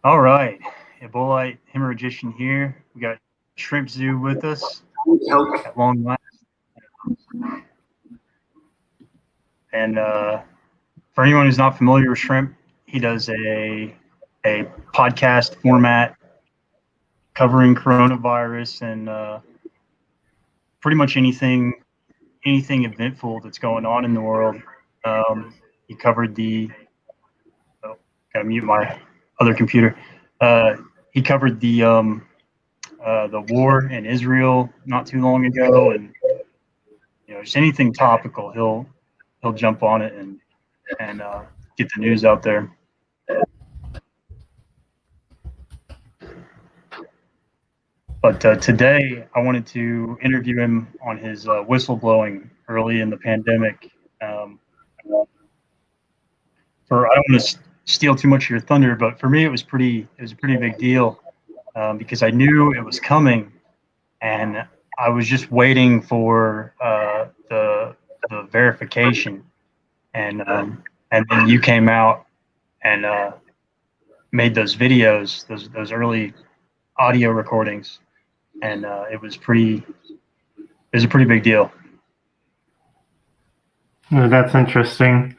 All right, Ebolite Hemorrhagician here. We got Shrimp Zoo with us at long last. And for anyone who's not familiar with Shrimp, he does a podcast format covering coronavirus and pretty much anything eventful that's going on in the world. He covered gotta mute my other computer. He covered the war in Israel not too long ago, and just anything topical, he'll jump on it and get the news out there. But today, I wanted to interview him on his whistleblowing early in the pandemic. I don't want to steal too much of your thunder, but for me, it was a pretty big deal because I knew it was coming, and I was just waiting for the verification, and then you came out and made those videos, those early audio recordings, and it was a pretty big deal. Oh, that's interesting.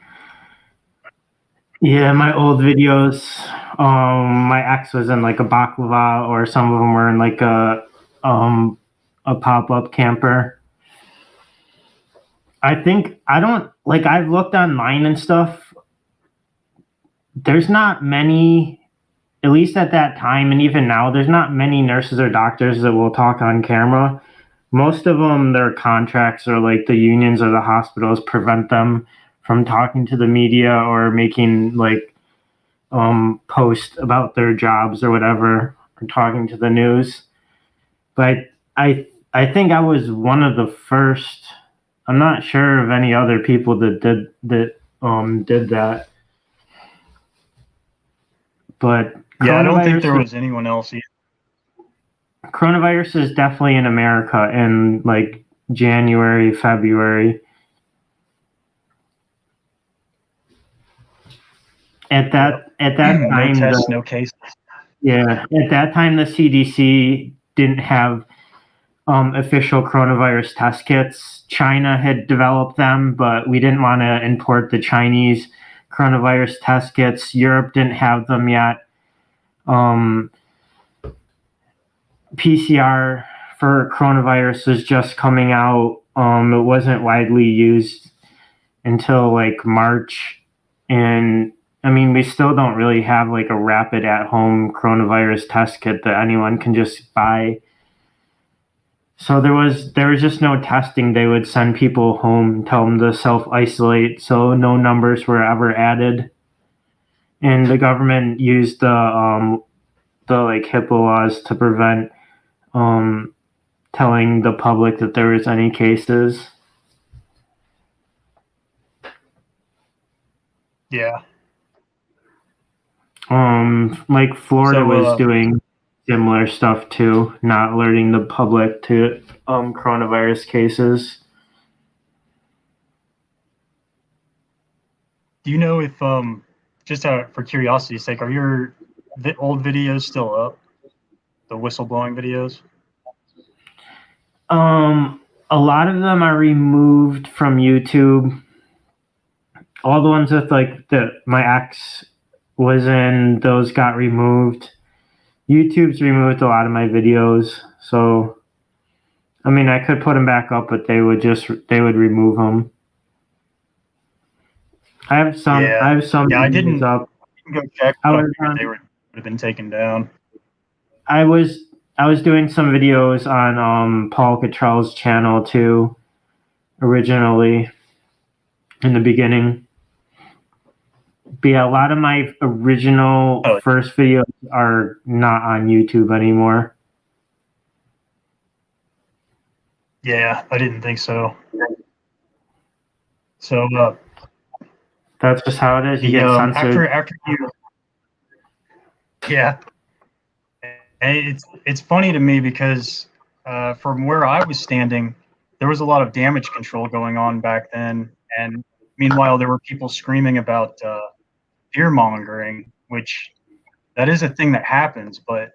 Yeah, my old videos, my ex was in like a baklava, or some of them were in like a pop-up camper. I've looked online and stuff. There's not many, at least at that time, and even now, there's not many nurses or doctors that will talk on camera. Most of them, their contracts or like the unions or the hospitals prevent them from talking to the media or making like posts about their jobs or whatever, or talking to the news. But I think I was one of the first. I'm not sure of any other people that did that. But yeah, I don't think there was anyone else either. Coronavirus is definitely in America in like January, February. At that time, no tests, no cases. Yeah, at that time, the CDC didn't have official coronavirus test kits. China had developed them, but we didn't want to import the Chinese coronavirus test kits. Europe didn't have them yet. PCR for coronavirus was just coming out. It wasn't widely used until like March, and I mean, we still don't really have like a rapid at-home coronavirus test kit that anyone can just buy. So there was just no testing. They would send people home, tell them to self-isolate, so no numbers were ever added. And the government used the like HIPAA laws to prevent telling the public that there was any cases. Yeah. Like Florida was doing similar stuff too, not alerting the public to coronavirus cases. Do you know if just for curiosity's sake, are your old videos still up? The whistleblowing videos? A lot of them are removed from YouTube. All the ones with like my ex was in, those got removed. YouTube's removed a lot of my videos, so I mean, I could put them back up, but they would remove them. I have some. Yeah, I didn't up. Go check. They would have been taken down. I was doing some videos on Paul Cottrell's channel too, originally, in the beginning. But yeah, a lot of my original first videos are not on YouTube anymore. Yeah, I didn't think so. So that's just how it is. You get censored. After you. Yeah. And it's funny to me because from where I was standing, there was a lot of damage control going on back then, and meanwhile there were people screaming about fear mongering, which that is a thing that happens, but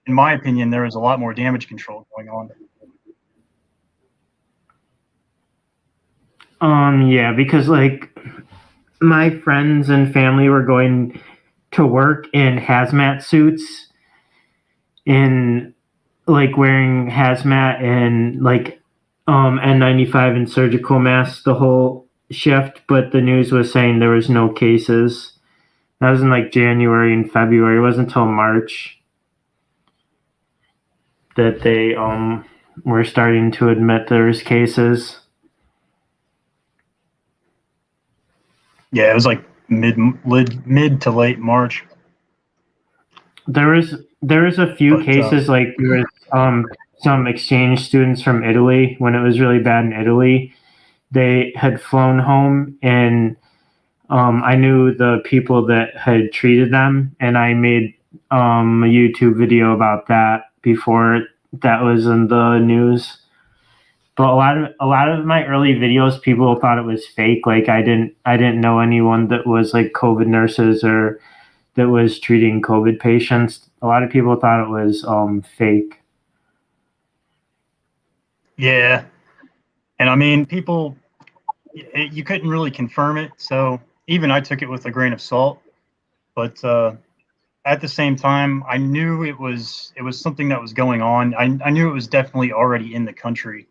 in my opinion, there was a lot more damage control going on. Yeah, because like my friends and family were going to work in hazmat suits, in like wearing hazmat and like N95 and surgical masks the whole shift, but the news was saying there was no cases. That was in like January and February. It wasn't until March that they were starting to admit there was cases. Yeah, it was like mid to late March. There was a few cases, like there was some exchange students from Italy when it was really bad in Italy. They had flown home, and I knew the people that had treated them, and I made a YouTube video about that before that was in the news. But a lot of my early videos, people thought it was fake. Like I didn't know anyone that was like COVID nurses or that was treating COVID patients. A lot of people thought it was fake. Yeah, and I mean, people, you couldn't really confirm it, so even I took it with a grain of salt. But at the same time, I knew it was something that was going on. I knew it was definitely already in the country.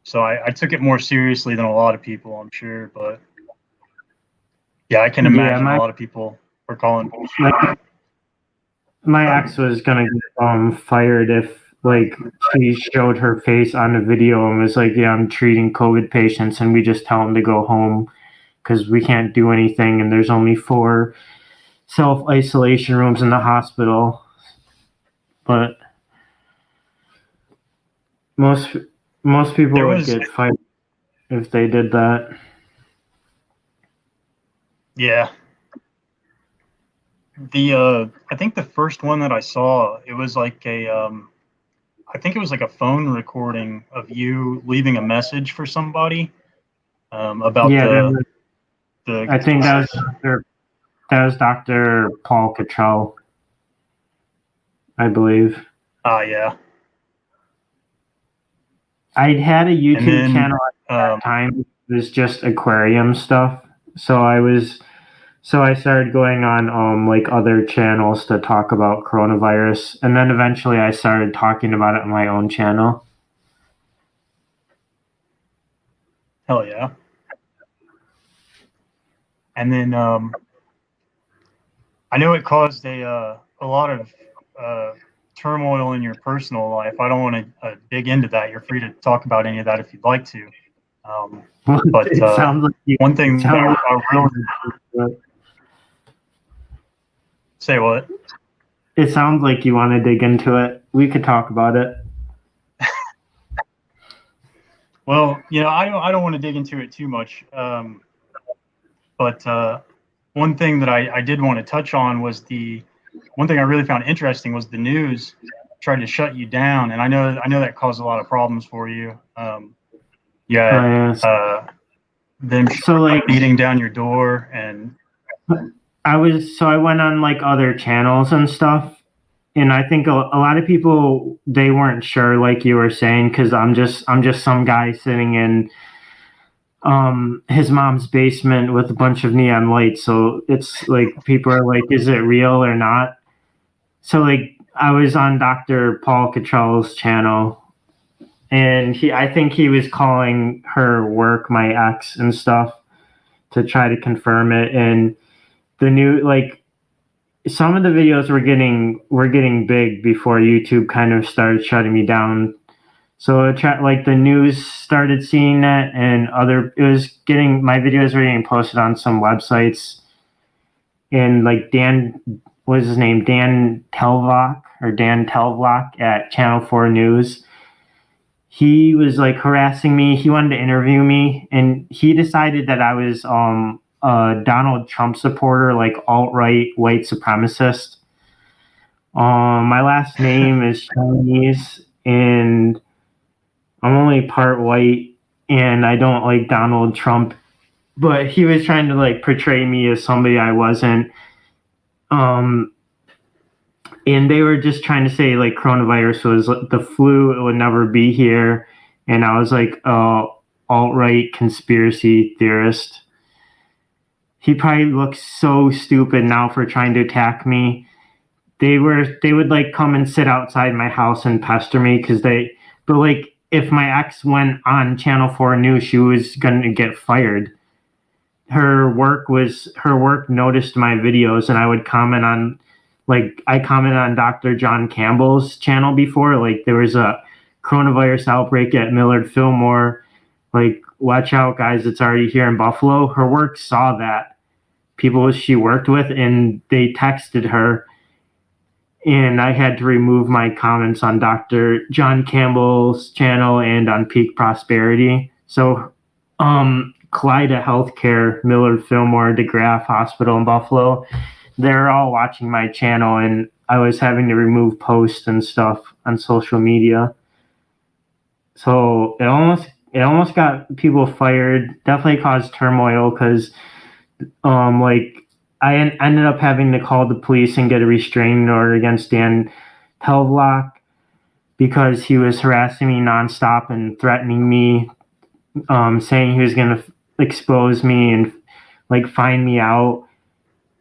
So I took it more seriously than a lot of people, I'm sure. But yeah, I can imagine a lot of people were calling. My ex was gonna get fired if like she showed her face on a video and was like, "Yeah, I'm treating COVID patients," and we just tell them to go home because we can't do anything, and there's only 4 self-isolation rooms in the hospital. But most people would get fired if they did that. Yeah. I think the first one that I saw, it was like I think it was like a phone recording of you leaving a message for somebody about the. I think that was Dr. Paul Cottrell, I believe. Yeah. I'd had a YouTube channel at that time. It was just aquarium stuff. So I started going on like other channels to talk about coronavirus, and then eventually I started talking about it on my own channel. Hell yeah. And then I know it caused a lot of turmoil in your personal life. I don't want to dig into that. You're free to talk about any of that if you'd like to. But it sounds like one thing I really say what? It sounds like you want to dig into it. We could talk about it. Well, I don't want to dig into it too much. But one thing that I did want to touch on was one thing I really found interesting was the news tried to shut you down, and I know that caused a lot of problems for you. Them beating down your door, and I went on like other channels and stuff, and I think a lot of people, they weren't sure, like you were saying, because I'm just some guy sitting in his mom's basement with a bunch of neon lights. So it's like people are like, is it real or not? So like I was on Dr. Paul Cottrell's channel, and I think he was calling her work, my ex and stuff, to try to confirm it. And the new, like, some of the videos were getting big before YouTube kind of started shutting me down. So like the news started seeing that, and my videos were getting posted on some websites, and like Dan Telvlock at Channel 4 News. He was like harassing me. He wanted to interview me, and he decided that I was a Donald Trump supporter, like alt-right white supremacist. My last name is Chinese, and I'm only part white, and I don't like Donald Trump. But he was trying to like portray me as somebody I wasn't. And they were just trying to say like coronavirus was the flu, it would never be here. And I was like, alt-right conspiracy theorist. He probably looks so stupid now for trying to attack me. They would like come and sit outside my house and pester me but like if my ex went on Channel 4 News, she was gonna get fired. Her work noticed my videos, and I would comment on, like, I commented on Dr. John Campbell's channel before, like there was a coronavirus outbreak at Millard Fillmore, like, watch out guys, it's already here in Buffalo. Her work saw that, people she worked with, and they texted her, and I had to remove my comments on Dr. John Campbell's channel and on Peak Prosperity. So Kaleida Healthcare, Millard Fillmore, DeGraff Hospital in Buffalo, they're all watching my channel, and I was having to remove posts and stuff on social media. So it almost got people fired. Definitely caused turmoil because like I ended up having to call the police and get a restraining order against Dan Telvlock because he was harassing me nonstop and threatening me, saying he was going to expose me and like find me out.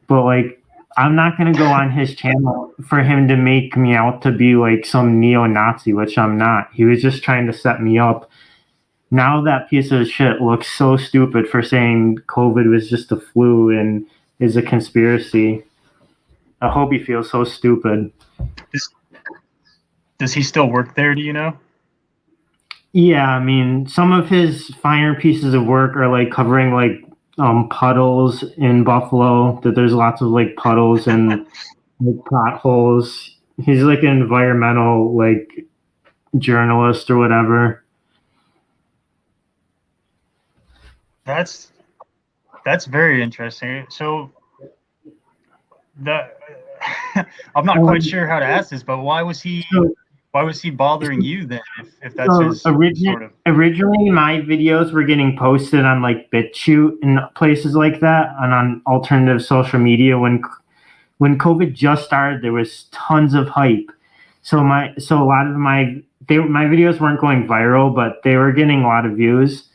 But like, I'm not going to go on his channel for him to make me out to be like some neo-Nazi, which I'm not. He was just trying to set me up. Now that piece of shit looks so stupid for saying COVID was just a flu and is a conspiracy. I hope he feels so stupid. Does he still work there, do you know? Yeah, I mean, some of his finer pieces of work are like covering like puddles in Buffalo, that there's lots of like puddles and like potholes. He's like an environmental like journalist or whatever. That's very interesting. So I'm not quite sure how to ask this, but why was he bothering you then? If that's his sort of... Originally, my videos were getting posted on like BitChute and places like that, and on alternative social media. When COVID just started, there was tons of hype. So a lot of my videos weren't going viral, but they were getting a lot of views.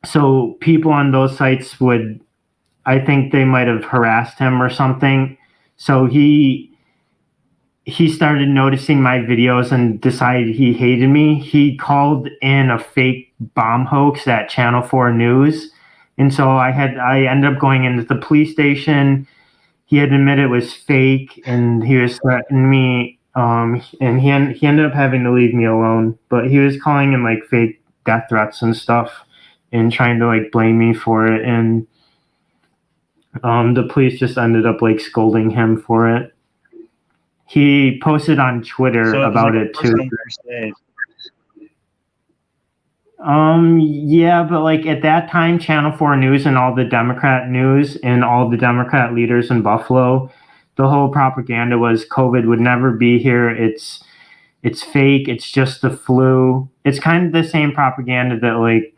So people on those sites I think they might have harassed him or something. So he started noticing my videos and decided he hated me. He called in a fake bomb hoax at Channel 4 News. And so I ended up going into the police station. He had admitted it was fake, and he was threatening me. And he ended up having to leave me alone. But he was calling in like fake death threats and stuff and trying to like blame me for it. And the police just ended up like scolding him for it. He posted on Twitter about it too. Yeah, but like at that time, Channel 4 News and all the Democrat news and all the Democrat leaders in Buffalo, the whole propaganda was COVID would never be here. It's fake. It's just the flu. It's kind of the same propaganda that like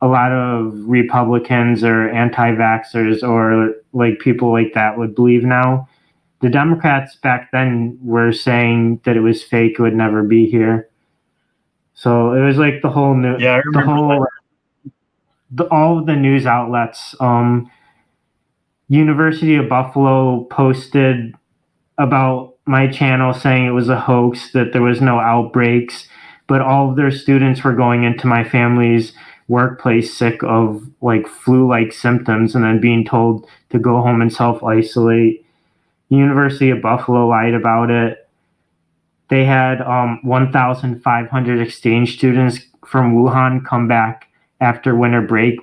a lot of Republicans or anti-vaxxers or like people like that would believe now. The Democrats back then were saying that it was fake, it would never be here. So it was like the whole new, yeah, I remember all of the news outlets. University of Buffalo posted about my channel saying it was a hoax, that there was no outbreaks, but all of their students were going into my family's workplace sick of like flu-like symptoms and then being told to go home and self-isolate. University of Buffalo lied about it. They had 1,500 exchange students from Wuhan come back after winter break,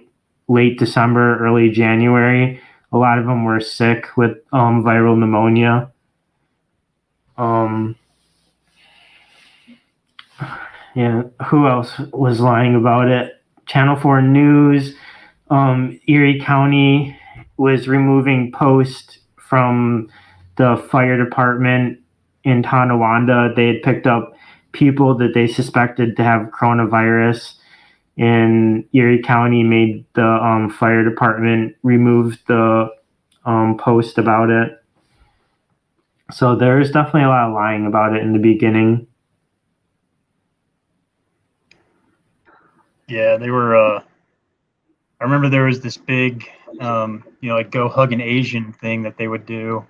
late December, early January. A lot of them were sick with viral pneumonia. Yeah, who else was lying about it? Channel 4 News. Erie County was removing posts from the fire department in Tonawanda. They had picked up people that they suspected to have coronavirus, and Erie County made the fire department remove the post about it. So there's definitely a lot of lying about it in the beginning. Yeah, they were. I remember there was this big, like go hug an Asian thing that they would do.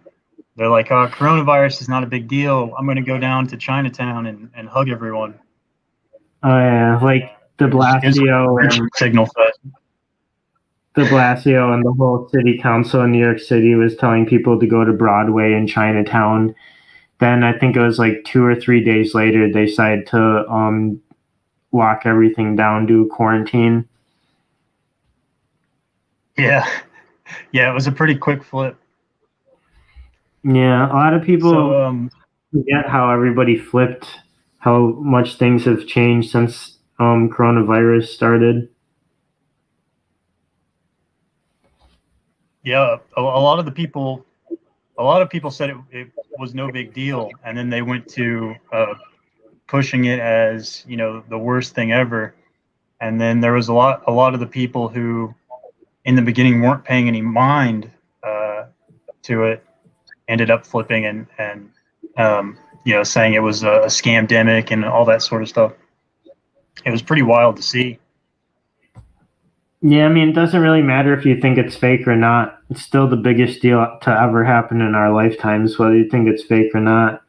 They're like, "Oh, coronavirus is not a big deal. I'm going to go down to Chinatown and hug everyone." Oh yeah, like De It was Blasio virtue and signal fest. De Blasio and the whole city council in New York City was telling people to go to Broadway in Chinatown. Then I think it was like 2 or 3 days later they decided to lock everything down, do quarantine. Yeah, yeah, it was a pretty quick flip. Yeah, a lot of people So, forget how everybody flipped, how much things have changed since coronavirus started. yeah, a lot of the people, a lot of people said it was no big deal, and then they went to pushing it as the worst thing ever. And then there was a lot of the people who, in the beginning, weren't paying any mind to it, ended up flipping and saying it was a scamdemic and all that sort of stuff. It was pretty wild to see. Yeah, I mean, it doesn't really matter if you think it's fake or not. It's still the biggest deal to ever happen in our lifetimes, whether you think it's fake or not.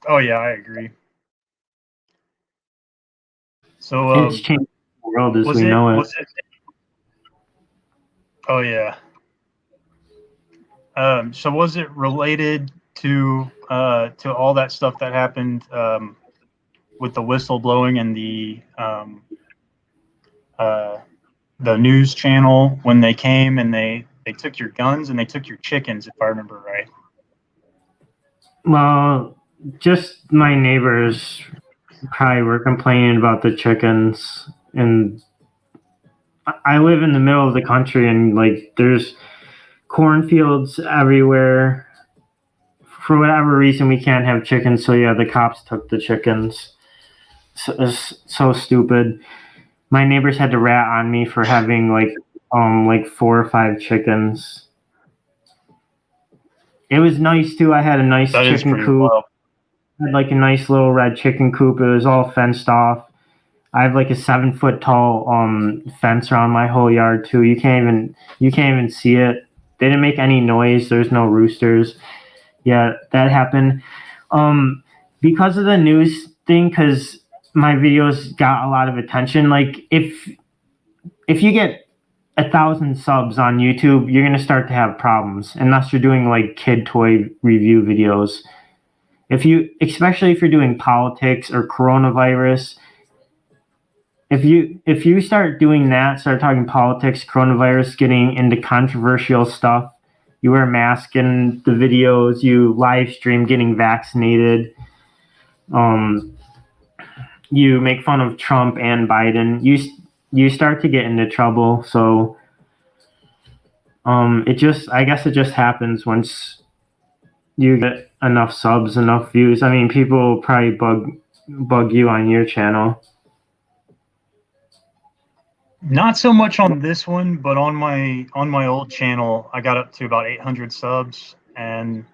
Oh yeah, I agree. So It's changed the world as we it? know it. Was it? Oh yeah. So was it related to all that stuff that happened with the whistleblowing and the news channel when they came and they took your guns and they took your chickens, if I remember right? Well, just my neighbors probably were complaining about the chickens, and I live in the middle of the country, and like there's cornfields everywhere. For whatever reason, we can't have chickens, so yeah, the cops took the chickens. So, it's so stupid. My neighbors had to rat on me for having like 4 or 5 chickens. It was nice too. I had a nice That is chicken pretty coop. wild. I had like a nice little red chicken coop. It was all fenced off. I have like a 7-foot tall fence around my whole yard too. You can't even see it. They didn't make any noise. There's no roosters. Yeah, that happened. Because of the news thing, because my videos got a lot of attention. Like if you get 1,000 subs on YouTube, you're gonna start to have problems unless you're doing like kid toy review videos. Especially if you're doing politics or coronavirus, if you start doing that, start talking politics, coronavirus, getting into controversial stuff, you wear a mask in the videos, you live stream getting vaccinated, you make fun of Trump and Biden, you start to get into trouble. So I guess it just happens once you get enough subs, enough views. I mean, people probably bug you on your channel. Not so much on this one, but on my old channel, I got up to about 800 subs, and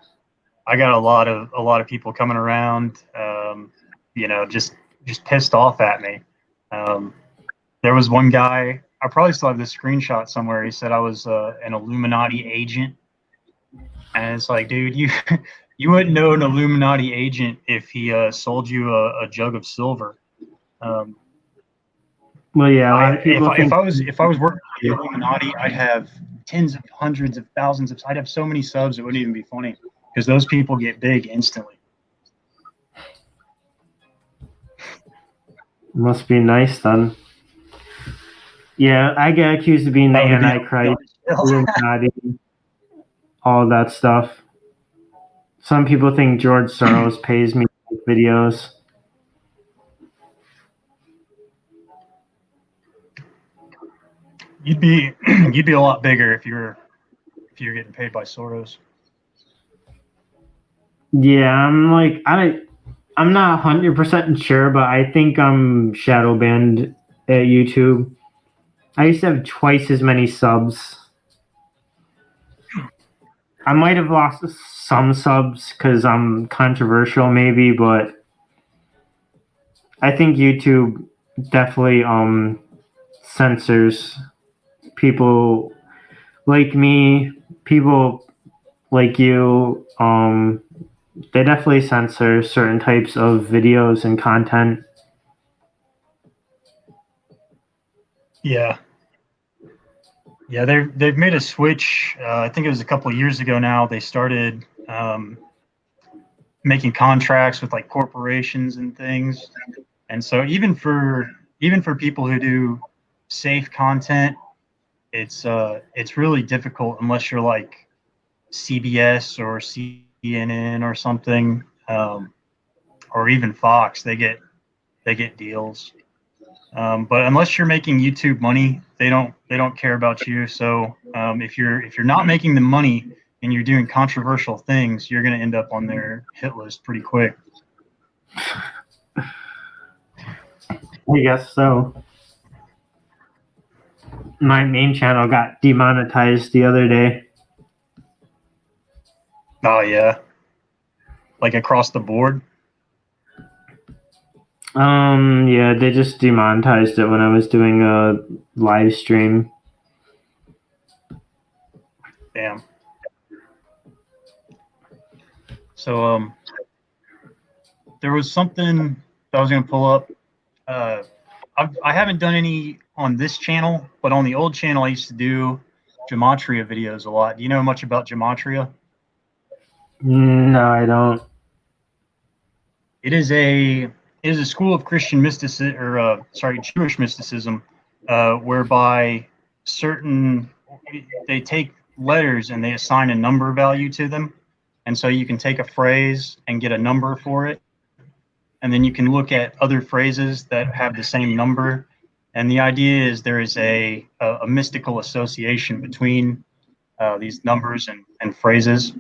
I got a lot of people coming around, just pissed off at me. There was one guy, I probably still have this screenshot somewhere. He said I was an Illuminati agent, and it's like, dude, you you wouldn't know an Illuminati agent if he sold you a jug of silver. Well, yeah, a lot of people if I was working for the Illuminati, I'd have tens of hundreds of thousands of. I'd have so many subs it wouldn't even be funny because those people get big instantly. Must be nice then. Yeah, I get accused of being the Antichrist, Illuminati, all that stuff. Some people think George Soros pays me to make videos. You'd be a lot bigger if you're getting paid by Soros. Yeah, I'm not 100% sure, but I think I'm shadow banned at YouTube. I used to have twice as many subs I might have lost some subs because I'm controversial, maybe, but I think YouTube definitely censors people like me, people like you. They definitely censor certain types of videos and content. Yeah. Yeah, they've made a switch. I think it was a couple of years ago now. They started making contracts with like corporations and things, and so even for people who do safe content, it's really difficult unless you're like CBS or CNN or something, or even Fox. They get deals. But unless you're making YouTube money, they don't care about you. So if you're not making the money and you're doing controversial things, you're going to end up on their hit list pretty quick. I guess so. My main channel got demonetized the other day. Oh yeah, like across the board. Yeah, they just demonetized it when I was doing a live stream. Damn. So there was something that I was going to pull up. I haven't done any on this channel, but on the old channel I used to do gematria videos a lot. Do you know much about gematria? No, I don't. It is a school of Christian mysticism, or Jewish mysticism, whereby certain they take letters and they assign a number value to them, and so you can take a phrase and get a number for it, and then you can look at other phrases that have the same number, and the idea is there is a mystical association between these numbers and phrases.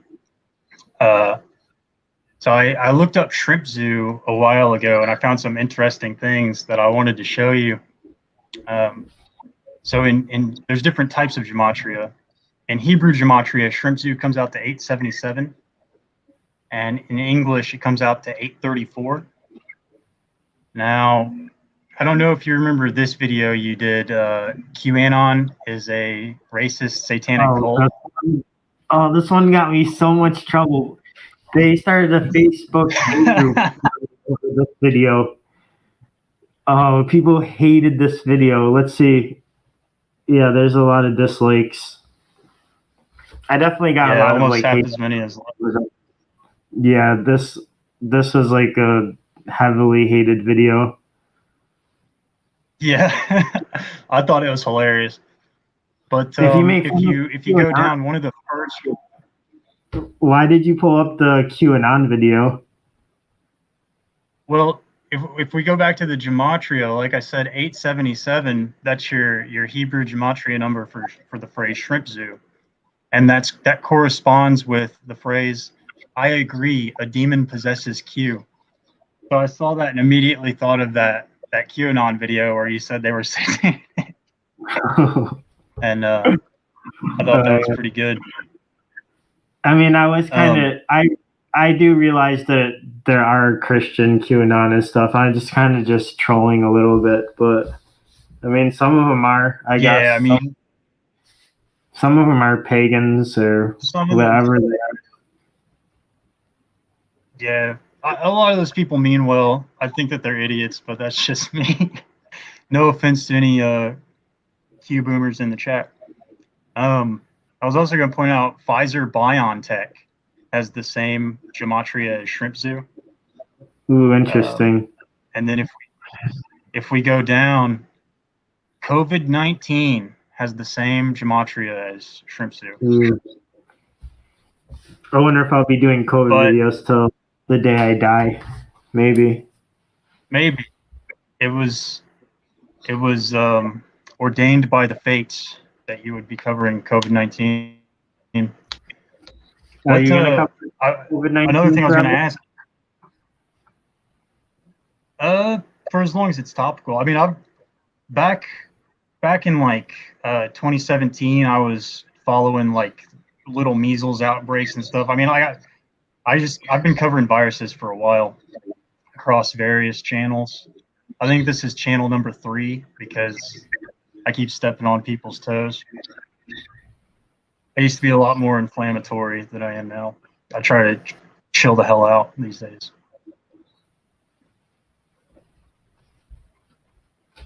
So I looked up Shrimp Zoo a while ago, and I found some interesting things that I wanted to show you. So there's different types of gematria. In Hebrew gematria, Shrimp Zoo comes out to 877, and in English it comes out to 834. Now, I don't know if you remember this video you did. QAnon is a racist satanic cult. This one got me so much trouble. They started a Facebook group over this video. Oh, people hated this video. Let's see. Yeah, there's a lot of dislikes. I definitely got a lot of almost like half hate. as many as. Yeah, this was like a heavily hated video. Yeah, I thought it was hilarious. But if you go down one of the first. Why did you pull up the QAnon video? Well, if we go back to the gematria, like I said, 877, that's your Hebrew gematria number for the phrase Shrimp Zoo, and that corresponds with the phrase, "I agree, a demon possesses Q." So I saw that and immediately thought of that QAnon video where you said they were satanic, and I thought that was pretty good. I mean, I was kind of I do realize that there are Christian QAnon and stuff. I'm just kind of just trolling a little bit, but I mean, some of them are. I guess. Yeah, I mean, some of them are pagans or whatever they are. Yeah, a lot of those people mean well. I think that they're idiots, but that's just me. No offense to any Q boomers in the chat. I was also going to point out Pfizer BioNTech has the same gematria as Shrimp Zoo. Ooh, interesting. And then if we go down, COVID-19 has the same gematria as Shrimp Zoo. Ooh. I wonder if I'll be doing COVID videos till the day I die. Maybe. It was ordained by the fates that you would be covering COVID-19. Are you going to cover COVID-19? Another thing I was going to ask. For as long as it's topical. I mean, I've back in like 2017, I was following like little measles outbreaks and stuff. I mean, I've been covering viruses for a while across various channels. I think this is channel number 3 because I keep stepping on people's toes. I used to be a lot more inflammatory than I am now. I try to chill the hell out these days.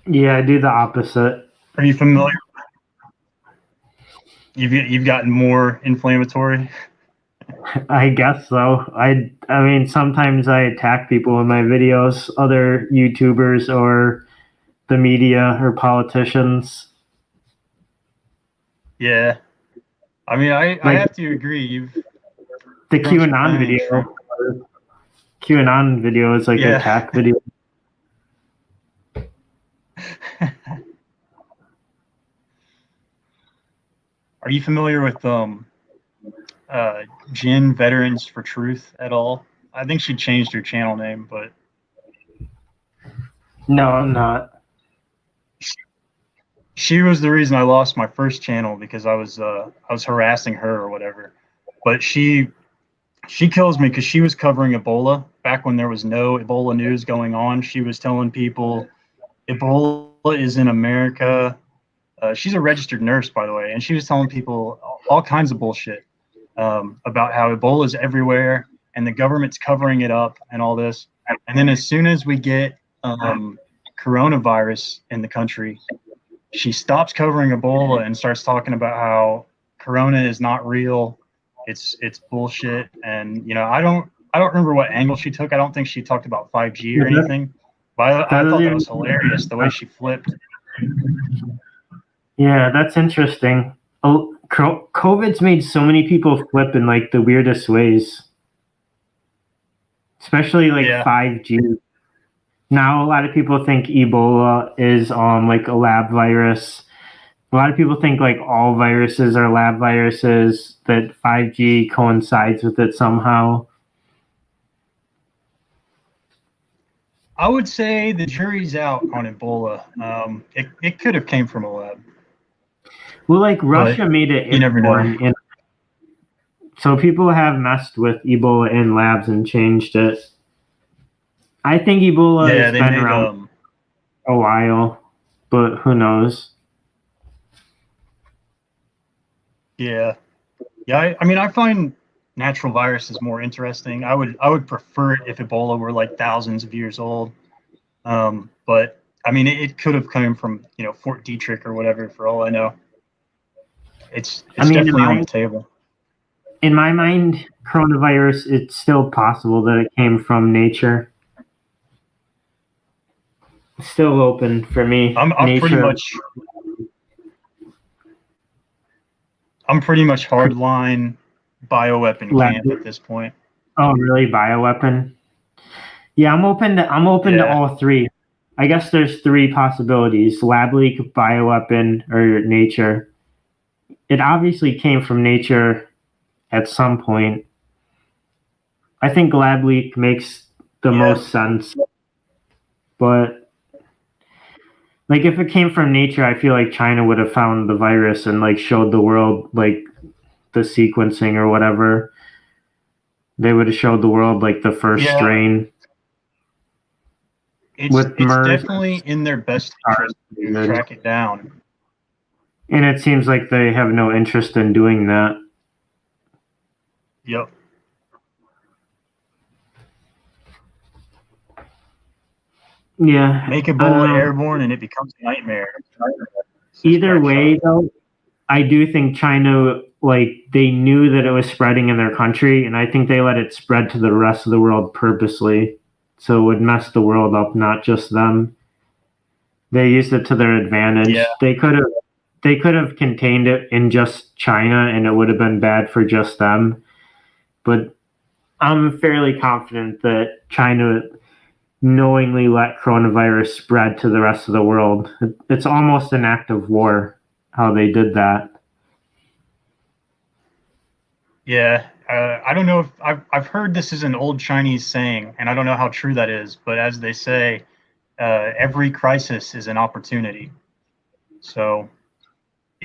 Yeah, I do the opposite. Are you familiar? You've gotten more inflammatory. I guess so. I mean, sometimes I attack people in my videos, other YouTubers or the media or politicians. Yeah. I mean, I have to agree. The grown some QAnon fangs. video. QAnon video is like an attack video. Are you familiar with Jen Veterans for Truth at all? I think she changed her channel name, but No, I'm not. she was the reason I lost my first channel because I was harassing her or whatever. But she kills me because she was covering Ebola back when there was no Ebola news going on. She was telling people Ebola is in America. She's a registered nurse, by the way, and she was telling people all kinds of bullshit about how Ebola is everywhere and the government's covering it up and all this. And then as soon as we get coronavirus in the country, she stops covering Ebola and starts talking about how Corona is not real. It's bullshit. And I don't remember what angle she took. I don't think she talked about 5G or anything. But I thought that was hilarious the way she flipped. Yeah, that's interesting. Oh, COVID's made so many people flip in like the weirdest ways, especially like 5G. Now a lot of people think Ebola is like a lab virus. A lot of people think like all viruses are lab viruses, that 5G coincides with it somehow. I would say the jury's out on Ebola. It could have came from a lab. Well, like Russia made it. You never know. So people have messed with Ebola in labs and changed it. I think Ebola has been around a while, but who knows? Yeah. I mean, I find natural viruses more interesting. I would prefer it if Ebola were like thousands of years old. But I mean, it could have come from Fort Detrick or whatever, for all I know. It's definitely on the table. In my mind, coronavirus, it's still possible that it came from nature. It's still open for me. I'm pretty much hardline bioweapon camp at this point. Oh, really? Bioweapon? Yeah, I'm open to all three. I guess there's 3 possibilities: lab leak, bioweapon, or nature. It obviously came from nature at some point. I think lab leak makes the most sense. But like if it came from nature, I feel like China would have found the virus and like showed the world like the sequencing or whatever. They would have showed the world like the first strain. It's definitely in their best interest to track it down. And it seems like they have no interest in doing that. Yep. Yeah. Make Ebola airborne and it becomes a nightmare. Either way, though, I do think China, like, they knew that it was spreading in their country, and I think they let it spread to the rest of the world purposely, so it would mess the world up, not just them. They used it to their advantage. Yeah. They could have contained it in just China, and it would have been bad for just them. But I'm fairly confident that China knowingly let coronavirus spread to the rest of the world. It's almost an act of war how they did that. Yeah, I don't know if I've heard this is an old Chinese saying, and I don't know how true that is, but as they say, every crisis is an opportunity. So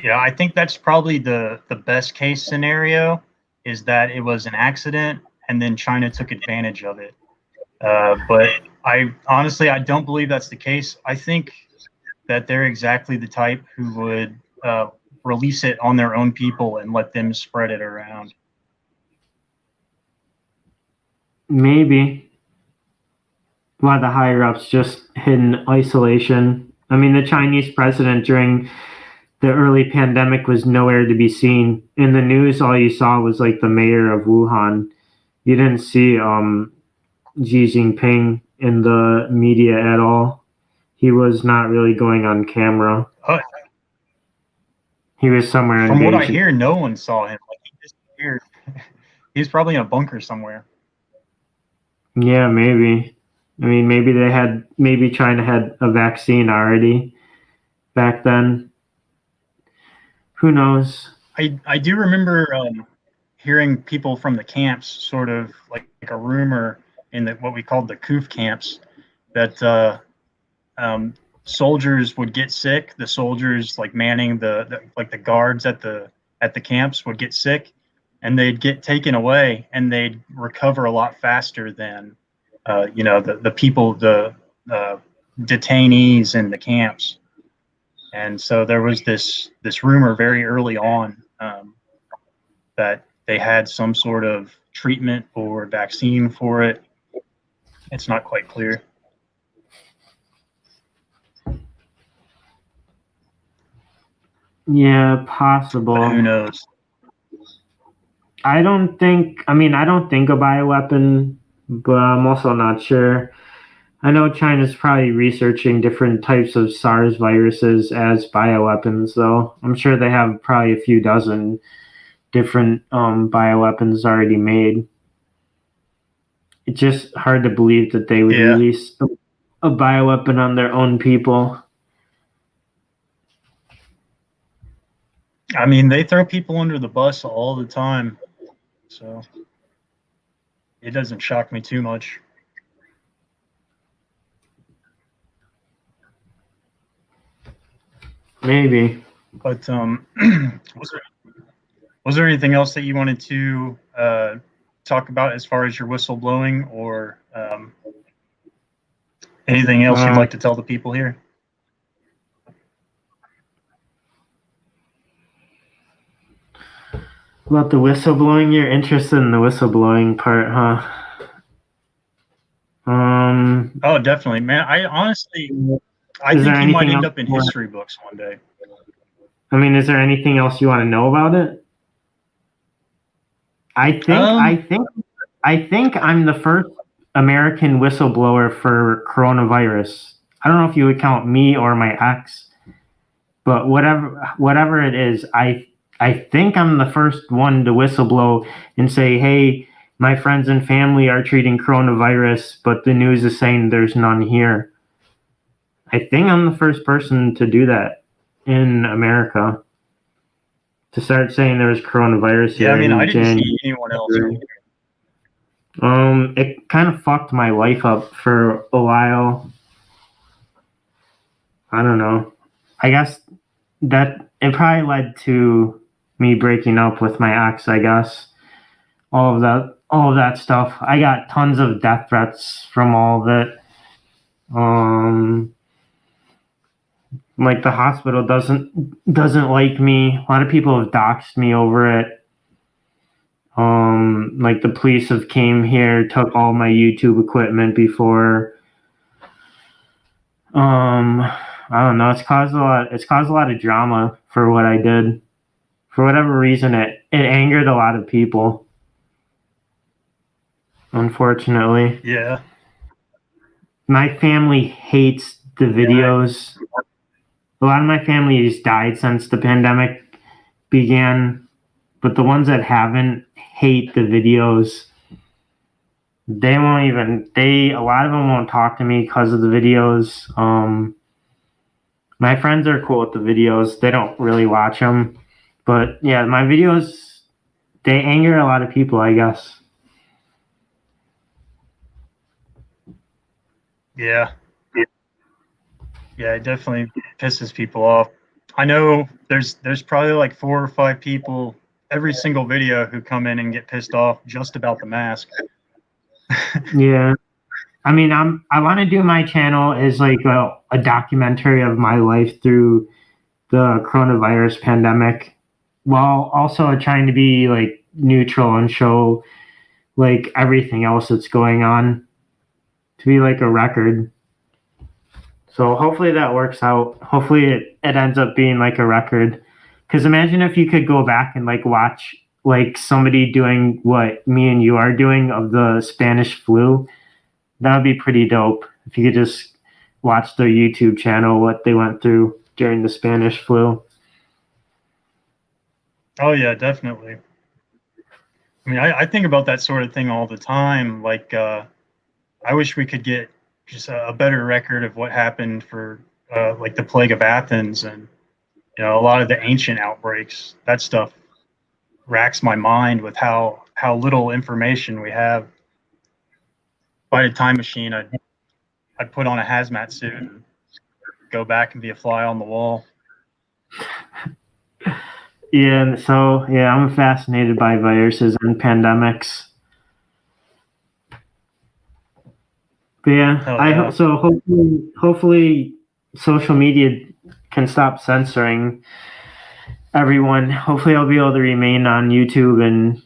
Yeah, I think that's probably the best case scenario, is that it was an accident and then China took advantage of it. But I honestly, I don't believe that's the case. I think that they're exactly the type who would release it on their own people and let them spread it around. Maybe a lot of the higher ups just hidden isolation. I mean, the Chinese president during the early pandemic was nowhere to be seen. In the news, all you saw was like the mayor of Wuhan. You didn't see Xi Jinping in the media at all. He was not really going on camera. Uh, He was somewhere from what I engaged. hear, no one saw him. Like, he disappeared. He's probably in a bunker somewhere. Yeah, maybe. I mean, maybe China had a vaccine already back then. Who knows? I do remember hearing people from the camps, sort of like a rumor in what we called the Kuf camps, that soldiers would get sick. The soldiers, like manning the guards at the camps, would get sick, and they'd get taken away, and they'd recover a lot faster than the people, the detainees in the camps. And so there was this rumor very early on, that they had some sort of treatment or vaccine for it. It's not quite clear. Yeah, possible. But who knows? I don't think a bioweapon, but I'm also not sure. I know China's probably researching different types of SARS viruses as bioweapons, though. I'm sure they have probably a few dozen different bioweapons already made. It's just hard to believe that they would release a bioweapon on their own people. I mean, they throw people under the bus all the time, so it doesn't shock me too much. Maybe. But was there anything else that you wanted to talk about as far as your whistleblowing, or anything else you'd like to tell the people here? About the whistleblowing, you're interested in the whistleblowing part, huh? Oh, definitely, man. I think you might end up in history books one day. I mean, is there anything else you want to know about it? I think I'm the first American whistleblower for coronavirus. I don't know if you would count me or my ex, but whatever it is, I think I'm the first one to whistleblow and say, hey, my friends and family are treating coronavirus, but the news is saying there's none here. I think I'm the first person to do that in America, to start saying there was coronavirus here. Yeah, I mean, I didn't see anyone else. It kind of fucked my life up for a while. I don't know. I guess that it probably led to me breaking up with my ex, I guess. All of that stuff. I got tons of death threats from all of it. Like, the hospital doesn't like me. A lot of people have doxed me over it. Like, the police have came here, took all my YouTube equipment before. I don't know. It's caused a lot of drama for what I did. For whatever reason, it angered a lot of people. Unfortunately. Yeah. My family hates the videos. A lot of my family has died since the pandemic began, but the ones that haven't hate the videos. A lot of them won't talk to me because of the videos. My friends are cool with the videos. They don't really watch them. But yeah, my videos, they anger a lot of people, I guess. Yeah. Yeah, it definitely pisses people off. I know there's probably like 4 or 5 people every single video who come in and get pissed off just about the mask. Yeah. I mean, I want to do my channel as like a documentary of my life through the coronavirus pandemic, while also trying to be like neutral and show like everything else that's going on, to be like a record. So hopefully that works out. Hopefully it ends up being like a record. Because imagine if you could go back and like watch like somebody doing what me and you are doing of the Spanish flu. That would be pretty dope if you could just watch their YouTube channel, what they went through during the Spanish flu. Oh yeah, definitely. I mean, I think about that sort of thing all the time. Like, I wish we could get just a better record of what happened for like the plague of Athens and a lot of the ancient outbreaks. That stuff racks my mind with how little information we have. If I had a time machine, I'd put on a hazmat suit and go back and be a fly on the wall. Yeah, so yeah, I'm fascinated by viruses and pandemics. But yeah, I hope so. Hopefully, social media can stop censoring everyone. Hopefully, I'll be able to remain on YouTube, and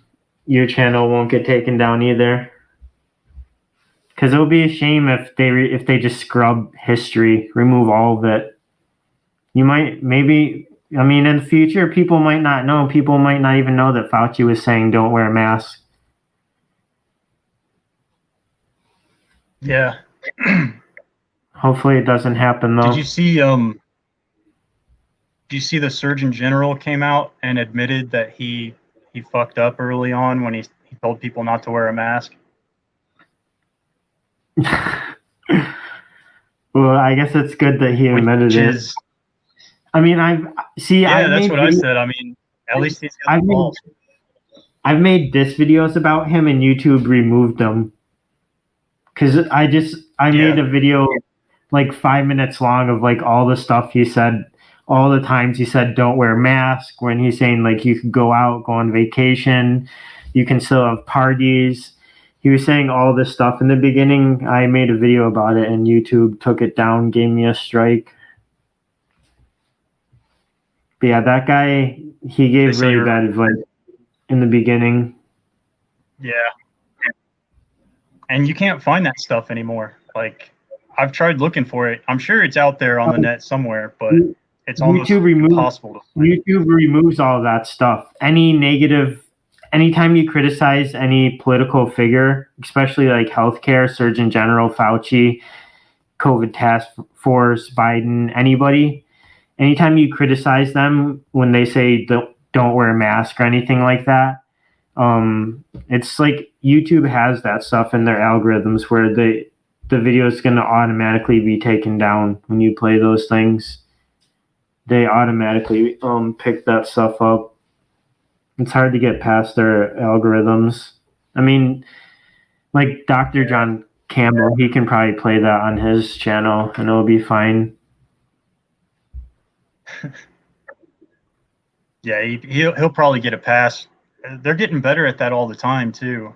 your channel won't get taken down either. Because it would be a shame if they just scrub history, remove all of it. You might maybe. I mean, in the future, people might not know. People might not even know that Fauci was saying don't wear a mask. Yeah. Hopefully it doesn't happen though. Did you see the Surgeon General came out and admitted that he fucked up early on when he told people not to wear a mask? Well, I guess it's good that he admitted it. I mean, that's what I said. I mean, at least he's got the balls. I've made diss videos about him and YouTube removed them. Because I made a video like 5 minutes long of like all the stuff he said, all the times he said don't wear a mask, when he's saying like you could go out, go on vacation, you can still have parties. He was saying all this stuff in the beginning. I made a video about it and YouTube took it down, gave me a strike. But yeah, that guy, he gave really bad advice in the beginning. Yeah. And you can't find that stuff anymore. Like, I've tried looking for it. I'm sure it's out there on the net somewhere, but it's almost impossible to find. YouTube removes all of that stuff. Anytime you criticize any political figure, especially like healthcare, Surgeon General, Fauci, COVID task force, Biden, anybody, anytime you criticize them when they say don't wear a mask or anything like that, it's like YouTube has that stuff in their algorithms where the video is going to automatically be taken down when you play those things. They automatically pick that stuff up. It's hard to get past their algorithms. I mean, like Dr. John Campbell, he can probably play that on his channel and it'll be fine. Yeah, he'll probably get a pass. They're getting better at that all the time too.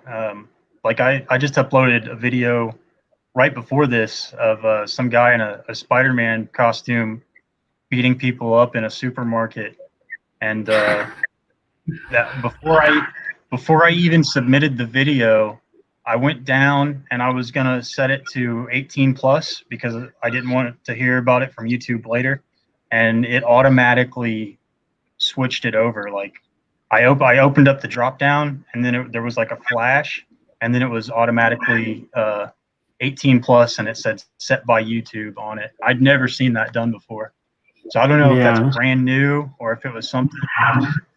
Like I just uploaded a video right before this of some guy in a Spider-Man costume beating people up in a supermarket, and that before I even submitted the video, I went down and I was gonna set it to 18 plus because I didn't want to hear about it from YouTube later, and it automatically switched it over. Like I opened up the drop down and then there was like a flash and then it was automatically 18 plus and it said set by YouTube on it. I'd never seen that done before. So I don't know if that's brand new or if it was something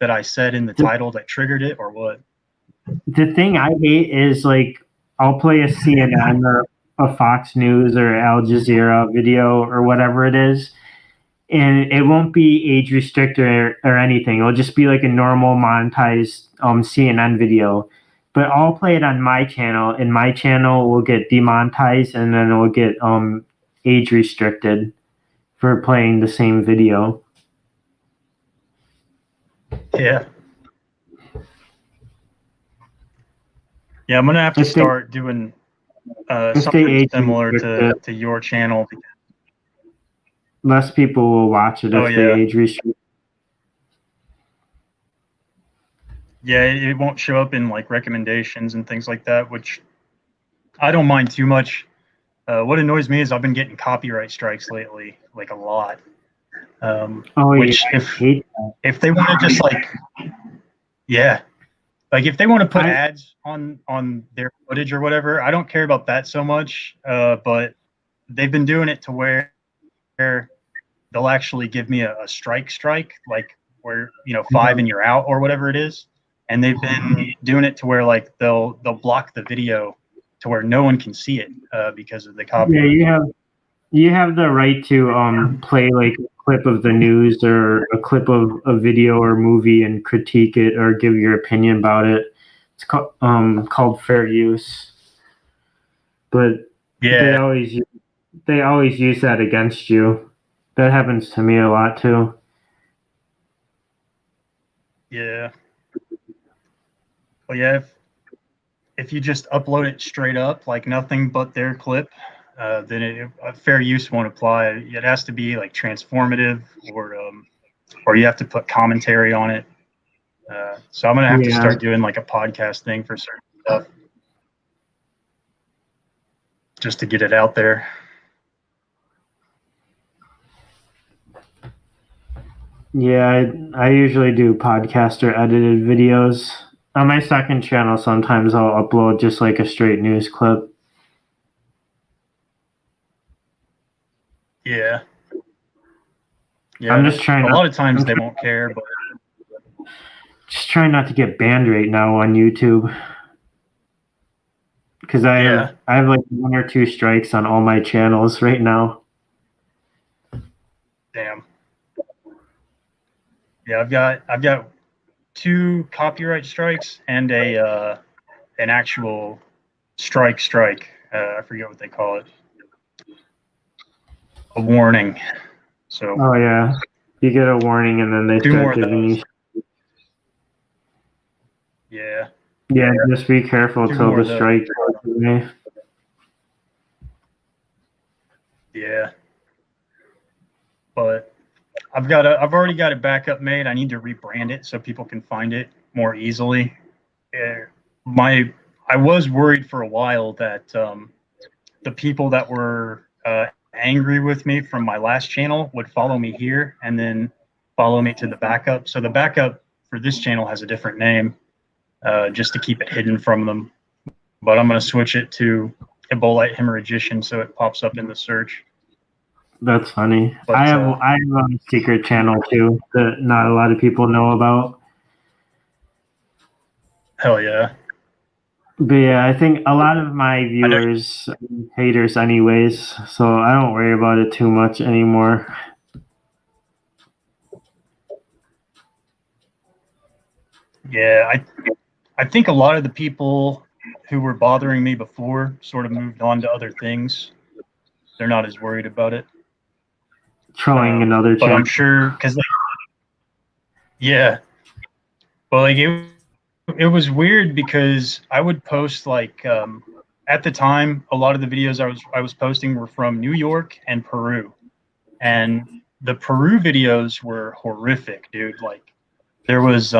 that I said in the title that triggered it or what. The thing I hate is like I'll play a CNN or a Fox News or Al Jazeera video or whatever it is, and it won't be age restricted or anything. It'll just be like a normal monetized CNN video. But I'll play it on my channel, and my channel will get demonetized, and then it will get age restricted for playing the same video. Yeah. Yeah, I'm gonna have to If they- start doing if they something age similar restrict to your channel. less people will watch it Oh if they yeah, age restrict. yeah. It won't show up in like recommendations and things like that, which I don't mind too much. What annoys me is I've been getting copyright strikes lately, like a lot. Oh yeah, Which I hate that. if they want to just like, yeah, like if they want to put I ads on their footage or whatever, I don't care about that so much. But they've been doing it to where they'll actually give me a strike, like where, you know, 5 and you're out or whatever it is. And they've been doing it to where like they'll block the video to where no one can see it because of the yeah, copyright. you have the right to play like a clip of the news or a clip of a video or movie and critique it or give your opinion about it. It's called fair use, but Yeah, they always use that against you. That happens to me a lot too. yeah. Well, yeah. If you just upload it straight up, like nothing but their clip, then fair use won't apply. It has to be like transformative, or you have to put commentary on it. So I'm gonna have to Yeah, start doing like a podcast thing for certain stuff, just to get it out there. yeah. I usually do podcast or edited videos. On my second channel, sometimes I'll upload just like a straight news clip. Yeah, yeah. I'm just trying A not, lot of times I'm they won't care, but just trying not to get banned right now on YouTube because yeah, I have like 1 or 2 strikes on all my channels right now. damn. Yeah, I've got 2 copyright strikes and an actual strike. I forget what they call it. A warning. So Oh yeah, you get a warning and then they 2 more start of giving those. you. Yeah, Yeah, just be careful 2 till more the of those. strike goes away. Yeah, but I've already got a backup made. I need to rebrand it so people can find it more easily. Uh, my I was worried for a while that the people that were angry with me from my last channel would follow me here and then follow me to the backup. So the backup for this channel has a different name, just to keep it hidden from them. But I'm going to switch it to Ebolite Hemorrhagician so it pops up in the search. That's funny. But I have a secret channel too that not a lot of people know about. hell yeah. But yeah, I think a lot of my I know. viewers are haters anyways, so I don't worry about it too much anymore. Yeah, I think a lot of the people who were bothering me before sort of moved on to other things. They're not as worried about it. Trolling another But channel. I'm sure because like, yeah, but like it was weird because I would post like at the time a lot of the videos I was posting were from New York and Peru, and the Peru videos were horrific, dude. Like there was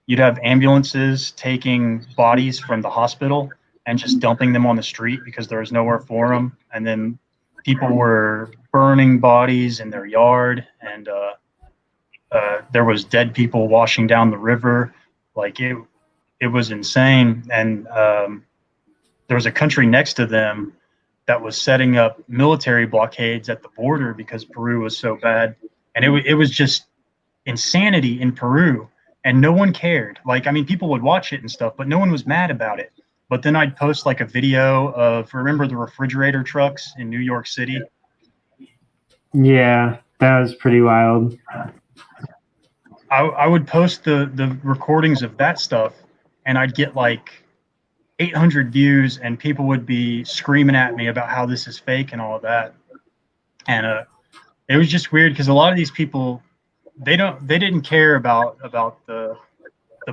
you'd have ambulances taking bodies from the hospital and just dumping them on the street because there was nowhere for them, and then people were burning bodies in their yard, and there was dead people washing down the river. Like it was insane. And there was a country next to them that was setting up military blockades at the border because Peru was so bad, and it was just insanity in Peru, and no one cared. Like, I mean, people would watch it and stuff, but no one was mad about it. But then I'd post like a video of, remember the refrigerator trucks in New York City? Yeah, that was pretty wild. I would post the recordings of that stuff, and I'd get like 800 views, and people would be screaming at me about how this is fake and all of that. And it was just weird because a lot of these people, they didn't care about the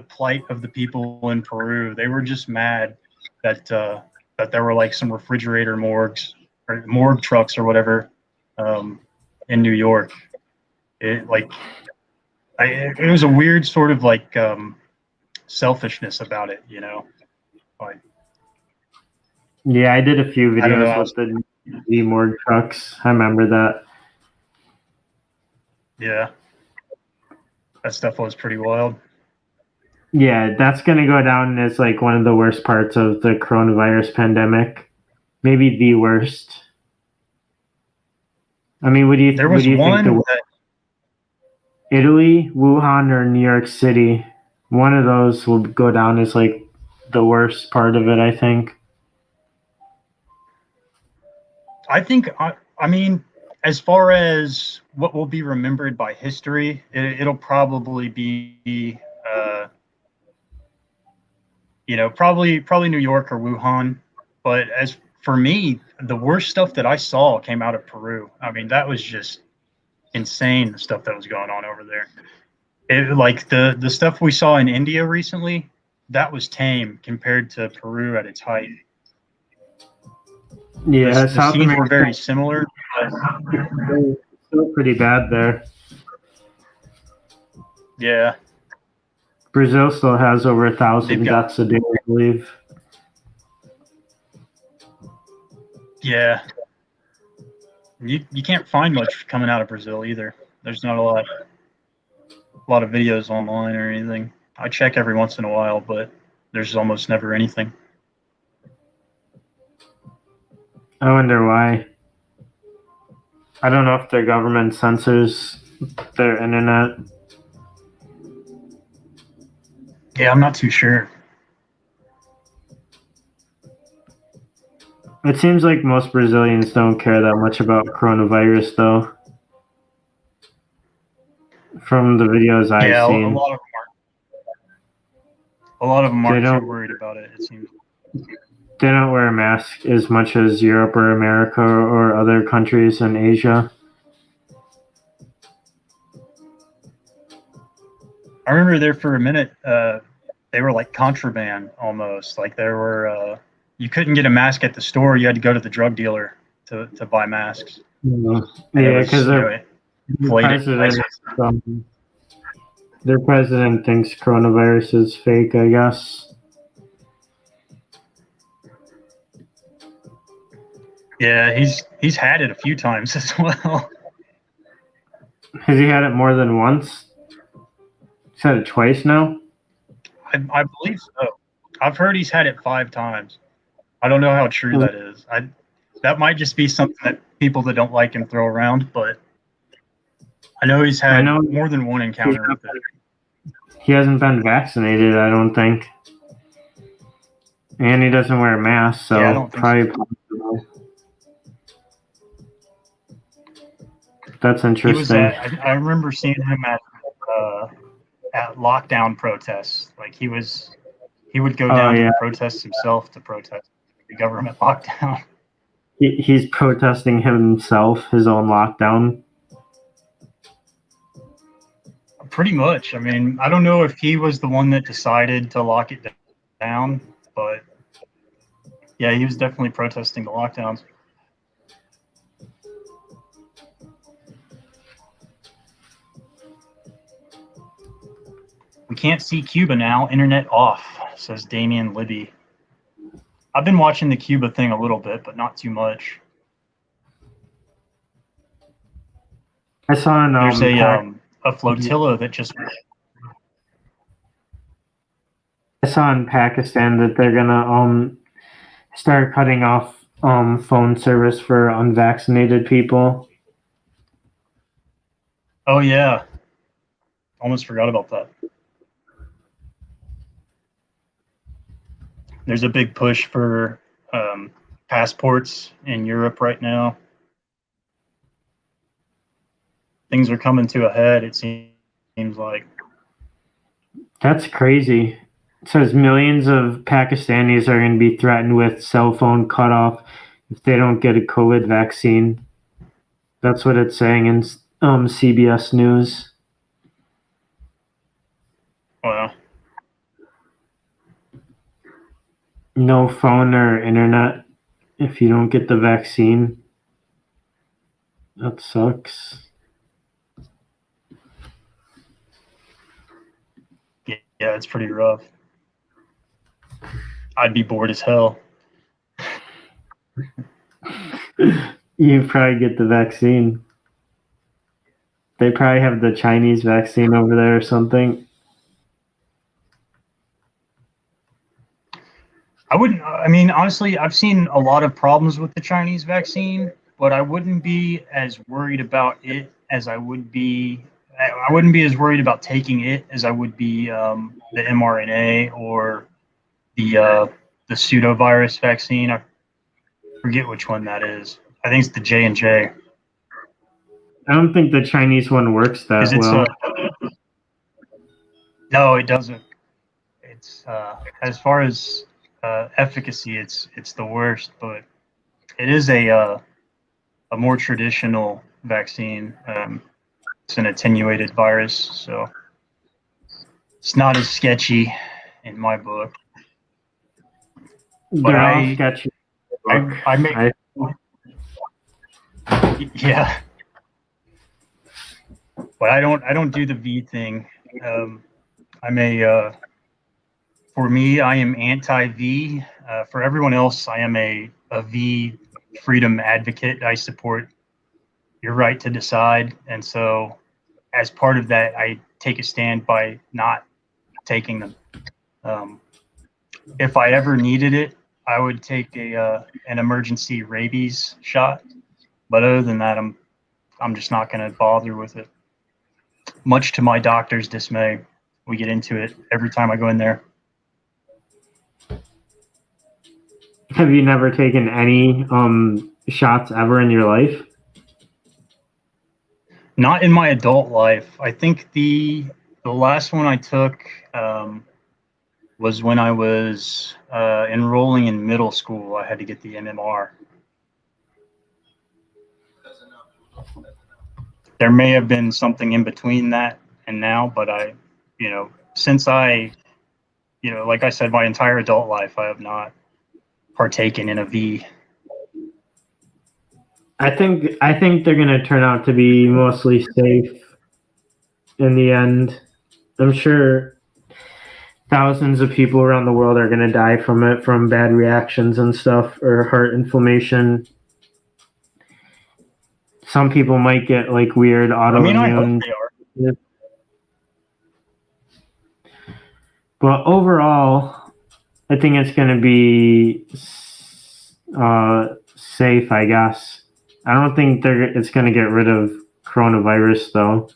plight of the people in Peru. They were just mad that that there were like some refrigerator morgues or morgue trucks or whatever in New York. It like it was a weird sort of like selfishness about it, you know. Like Yeah, I did a few I don't know. videos with the morgue trucks. I remember that. Yeah, that stuff was pretty wild. Yeah, that's gonna go down as like one of the worst parts of the coronavirus pandemic. Maybe the worst. I mean, There what was do you think? one that Italy, Wuhan, or New York City? One of those will go down as like the worst part of it, I think. I think I mean, as far as what will be remembered by history, it'll probably be you know, probably New York or Wuhan. But as for me, the worst stuff that I saw came out of Peru. I mean, that was just insane, the stuff that was going on over there. Like the stuff we saw in India recently, that was tame compared to Peru at its height. Yeah, The South scenes were America very similar. is still pretty bad there. Yeah, Brazil still has over 1,000 they've got deaths a day, I believe. yeah. You can't find much coming out of Brazil either. There's not a lot of videos online or anything. I check every once in a while, but there's almost never anything. I wonder why. I don't know if their government censors their internet. Yeah, I'm not too sure. It seems like most Brazilians don't care that much about coronavirus, though. From the videos I've Yeah, seen, a lot of them they aren't too don't worried about it. It seems. they don't wear a mask as much as Europe or America or other countries in Asia. I remember there for a minute, they were like contraband almost. Like there were, you couldn't get a mask at the store. You had to go to the drug dealer to buy masks. Yeah, And it was, because you know, inflated. their president thinks coronavirus is fake, I guess. Yeah, he's had it a few times as well. Has he had it more than once? He's had it twice now? I believe so. I've heard he's had it 5 times. I don't know how true that is. That might just be something that people that don't like him throw around, but I know he's had more than one encounter with it. He hasn't been vaccinated, I don't think. And he doesn't wear a mask, so Yeah, I don't think probably so. possible. That's interesting. I remember seeing him at lockdown protests. Like he would go down to the protests himself to protest the government lockdown. He's protesting himself, his own lockdown. Pretty much. I mean, I don't know if he was the one that decided to lock it down, but yeah, he was definitely protesting the lockdowns. We can't see Cuba now. Internet off, says Damian Libby. I've been watching the Cuba thing a little bit, but not too much. I saw there's a flotilla that just. I saw in Pakistan that they're gonna start cutting off phone service for unvaccinated people. Oh yeah, almost forgot about that. There's a big push for passports in Europe right now. Things are coming to a head, it seems like. That's crazy. It says millions of Pakistanis are going to be threatened with cell phone cutoff if they don't get a COVID vaccine. That's what it's saying in CBS News. Well, No phone or internet if you don't get the vaccine. That sucks. yeah, it's pretty rough. I'd be bored as hell. You probably get the vaccine. They probably have the Chinese vaccine over there or something. I wouldn't. I mean, honestly, I've seen a lot of problems with the Chinese vaccine, but I wouldn't be as worried about it as I would be. I wouldn't be as worried about taking it as I would be the mRNA or the pseudovirus vaccine. I forget which one that is. I think it's the J&J. I don't think the Chinese one works Because that it's well. no, it doesn't. It's as far as efficacy, it's the worst, but it is a more traditional vaccine. It's an attenuated virus, so it's not as sketchy in my book. But They're all sketchy. I make yeah, but I don't do the V thing. I'm a for me, I am anti-V. For everyone else, I am a V freedom advocate. I support your right to decide, and so as part of that, I take a stand by not taking them. Um, if I ever needed it, I would take an emergency rabies shot. But other than that, I'm just not going to bother with it. Much to my doctor's dismay, we get into it every time I go in there. Have you never taken any shots ever in your life? Not in my adult life. I think the last one I took was when I was enrolling in middle school. I had to get the MMR. There may have been something in between that and now, but since like I said, my entire adult life, I have not partaken in a V. I think they're gonna turn out to be mostly safe in the end. I'm sure thousands of people around the world are gonna die from it, from bad reactions and stuff, or heart inflammation. Some people might get like weird I mean, I hope autoimmune. they are. But overall, I think it's going to be safe, I guess. I don't think it's going to get rid of coronavirus, though.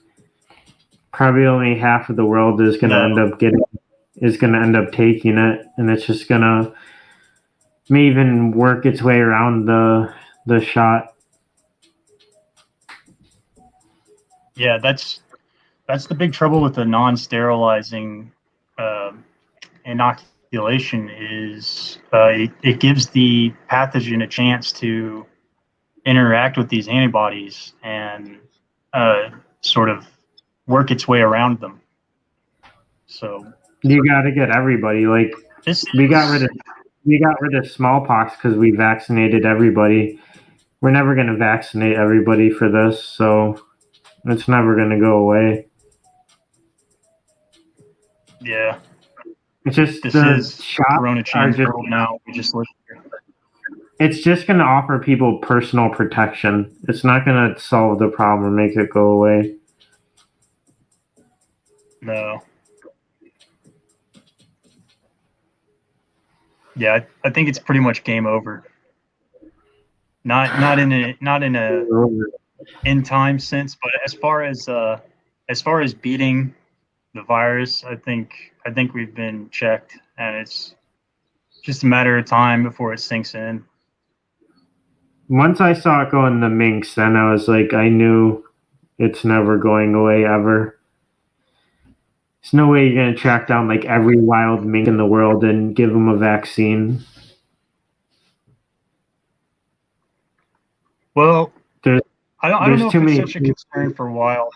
Probably only half of the world is going to end up taking it, and it's just going to may even work its way around the shot. Yeah, that's the big trouble with the non-sterilizing inoculation is it gives the pathogen a chance to interact with these antibodies and sort of work its way around them. So You got to get everybody. Like we got rid of smallpox because we vaccinated everybody. We're never going to vaccinate everybody for this, so it's never going to go away. Yeah. It's just this the is shots Corona change world now. We just live here. It's just going to offer people personal protection. It's not going to solve the problem or make it go away. No. Yeah, I think it's pretty much game over. Not in a in time sense, but as far as beating the virus, I think we've been checked, and it's just a matter of time before it sinks in. Once I saw it go in the minks, then I was like, I knew it's never going away ever. There's no way you're going to track down like every wild mink in the world and give them a vaccine. Well, I don't know if it's such a many. concern for wild.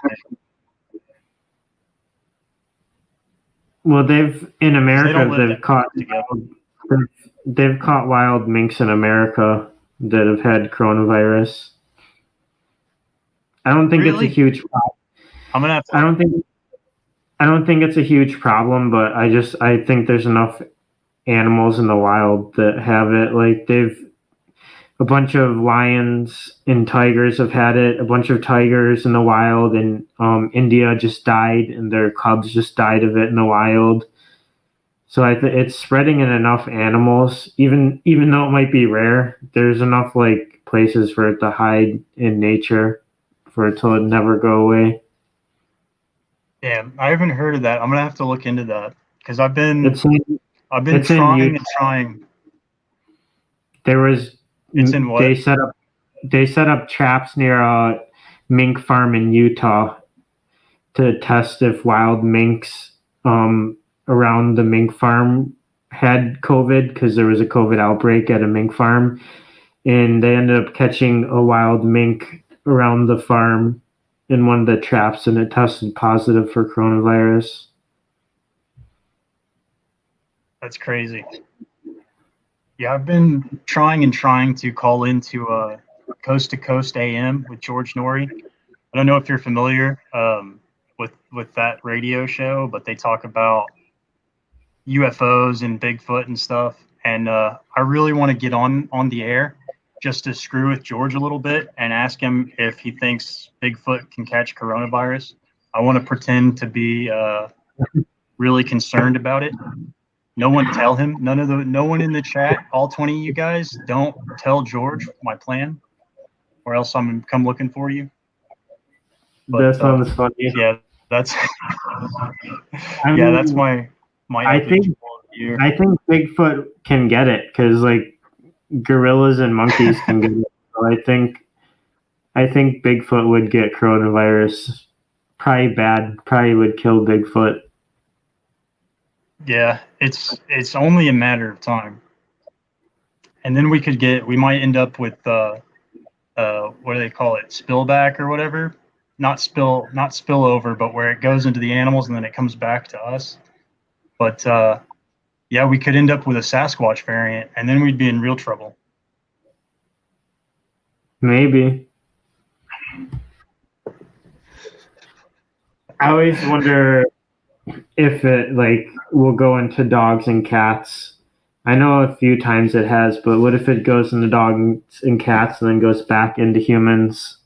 Well, they've in They America don't live they've caught together. they've caught wild minks in America that have had coronavirus. I don't think it's a Really? huge problem. I'm gonna have to. I don't think it's a huge problem, but I think there's enough animals in the wild that have it. Like a bunch of lions and tigers have had it. A bunch of tigers in the wild in India just died, and their cubs just died of it in the wild. So it's spreading in enough animals, even though it might be rare. There's enough like places for it to hide in nature for it to never go away. Yeah, I haven't heard of that. I'm gonna have to look into that because I've been It's in, it's in trying Utah. and trying. There was It's in what? They set up traps near a mink farm in Utah to test if wild minks around the mink farm had COVID because there was a COVID outbreak at a mink farm, and they ended up catching a wild mink around the farm in one of the traps, and it tested positive for coronavirus. That's crazy. Yeah, I've been trying and trying to call into Coast to Coast AM with George Norrie. I don't know if you're familiar with that radio show, but they talk about UFOs and Bigfoot and stuff. And I really want to get on the air just to screw with George a little bit and ask him if he thinks Bigfoot can catch coronavirus. I want to pretend to be really concerned about it. No one tell him. No one in the chat. All 20 of you guys, don't tell George my plan, or else I'm gonna come looking for you. But, That sounds funny. Yeah, that's that's my. I think Bigfoot can get it because like gorillas and monkeys can get it. So I think Bigfoot would get coronavirus. Probably bad. Probably would kill Bigfoot. Yeah, it's only a matter of time, and then we might end up with what do they call it, spillback or whatever, not spillover, but where it goes into the animals and then it comes back to us. But yeah, we could end up with a Sasquatch variant, and then we'd be in real trouble. Maybe. I always wonder if it like will go into dogs and cats. I know a few times it has, but what if it goes into dogs and cats and then goes back into humans?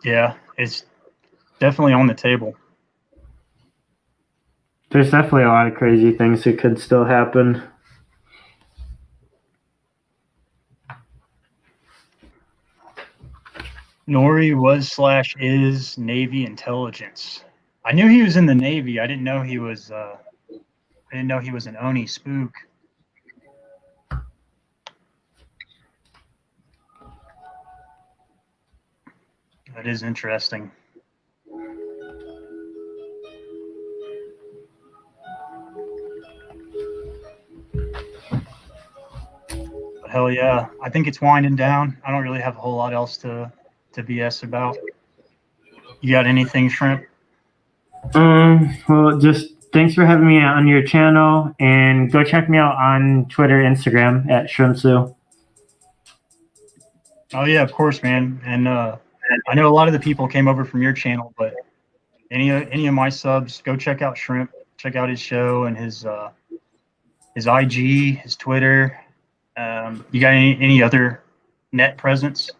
Yeah, it's definitely on the table. There's definitely a lot of crazy things that could still happen. Norrie was/is Navy intelligence. I knew he was in the Navy. I didn't know he was. I didn't know he was an Oni spook. That is interesting. But hell yeah, I think it's winding down. I don't really have a whole lot else to BS about. You got anything, Shrimp? Well, just thanks for having me on your channel, and go check me out on Twitter, Instagram at Shrimpsu. Oh yeah, of course, man. And I know a lot of the people came over from your channel, but any of my subs, go check out Shrimp. Check out his show and his IG, his Twitter. You got any other net presence?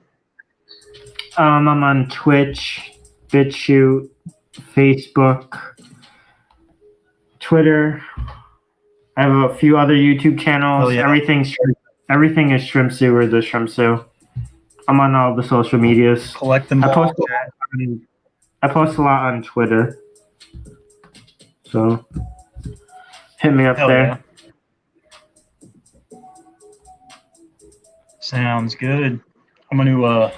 I'm on Twitch, BitChute, Facebook, Twitter. I have a few other YouTube channels. Oh, yeah. Everything is Shrimpsu or the Shrimpsu. I'm on all the social medias. Collect them all. I post a lot on Twitter. So hit me up Hell there. yeah. Sounds good. I'm going to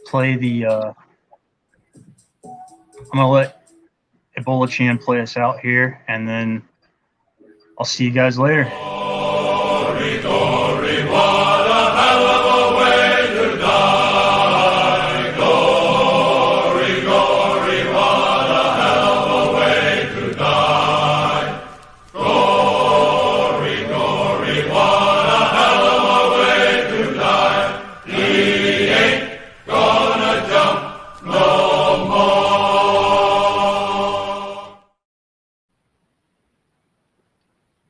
play the. I'm going to let Ebola Chan play us out here, and then I'll see you guys later.